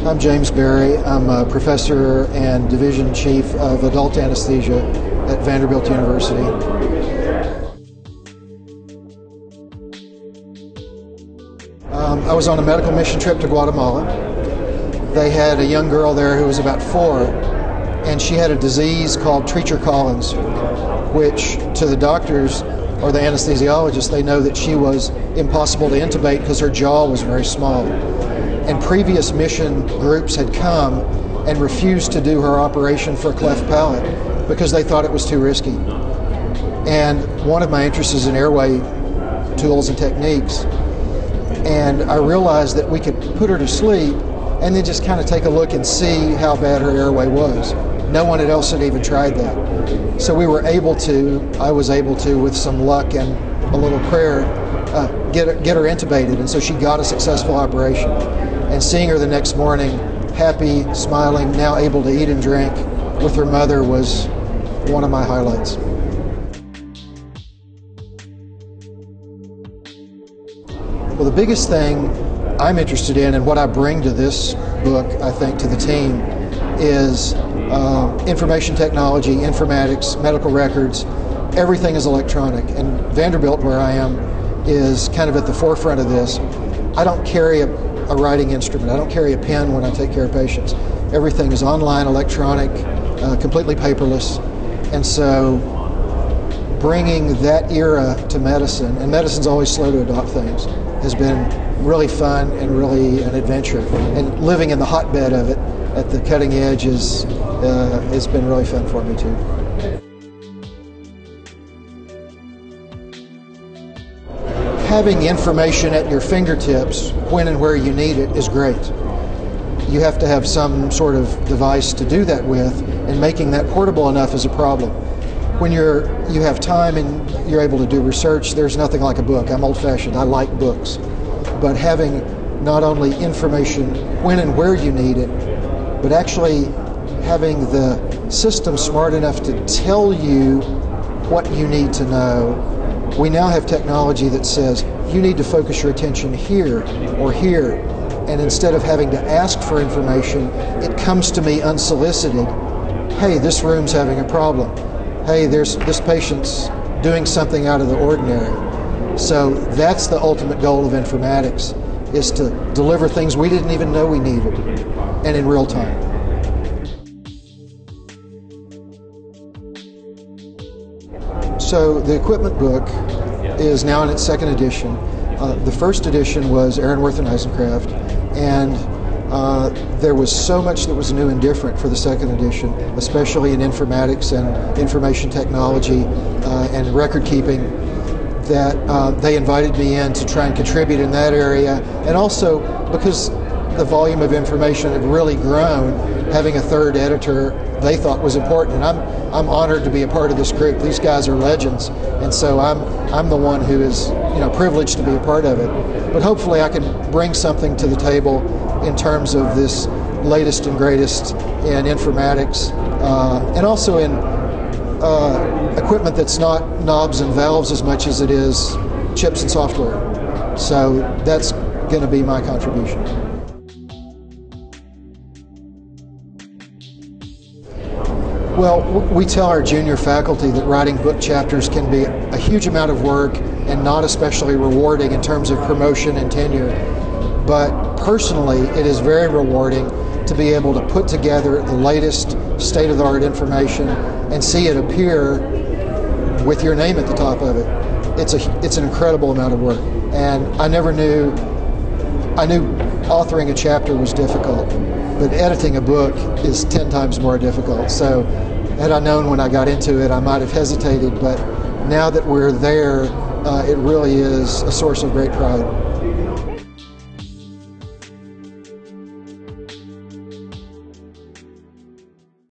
I'm James Berry. I'm a professor and division chief of adult anesthesia at Vanderbilt University. I was on a medical mission trip to Guatemala. They had a young girl there who was about 4, and she had a disease called Treacher-Collins, which to the doctors or the anesthesiologists, they know that she was impossible to intubate because her jaw was very small. And previous mission groups had come and refused to do her operation for a cleft palate because they thought it was too risky. And one of my interests is in airway tools and techniques. And I realized that we could put her to sleep and then just kind of take a look and see how bad her airway was. No one else had even tried that. So we were able to, I was able to, with some luck and a little prayer, get her intubated. And so she got a successful operation. And seeing her the next morning, happy, smiling, now able to eat and drink with her mother was one of my highlights. Well, the biggest thing I'm interested in and what I bring to this book, I think, to the team is information technology, informatics, medical records. Everything is electronic. And Vanderbilt, where I am, is kind of at the forefront of this. I don't carry a writing instrument. I don't carry a pen when I take care of patients. Everything is online, electronic, completely paperless. And so bringing that era to medicine, and medicine's always slow to adopt things, has been really fun and really an adventure. And living in the hotbed of it at the cutting edge has been really fun for me too. Having information at your fingertips when and where you need it is great. You have to have some sort of device to do that with, and making that portable enough is a problem. When you have time and you're able to do research, there's nothing like a book. I'm old-fashioned. I like books. But having not only information when and where you need it, but actually having the system smart enough to tell you what you need to know. We now have technology that says you need to focus your attention here or here, and instead of having to ask for information, it comes to me unsolicited. Hey, this room's having a problem. Hey, this patient's doing something out of the ordinary. So that's the ultimate goal of informatics, is to deliver things we didn't even know we needed, and in real time. So the equipment book is now in its 2nd edition. The first edition was Aaron Worth and Eisencraft, and there was so much that was new and different for the 2nd edition, especially in informatics and information technology and record keeping, that they invited me in to try and contribute in that area. And also because the volume of information had really grown, having a 3rd editor they thought was important. And I'm honored to be a part of this group. These guys are legends, and so I'm the one who is privileged to be a part of it. But hopefully I can bring something to the table in terms of this latest and greatest in informatics, and also in equipment that's not knobs and valves as much as it is chips and software. So that's going to be my contribution. Well, we tell our junior faculty that writing book chapters can be a huge amount of work and not especially rewarding in terms of promotion and tenure. But personally, it is very rewarding to be able to put together the latest state-of-the-art information and see it appear with your name at the top of it. It's an incredible amount of work. And I knew authoring a chapter was difficult, but editing a book is 10 times more difficult. So had I known when I got into it, I might have hesitated, but now that we're there, it really is a source of great pride.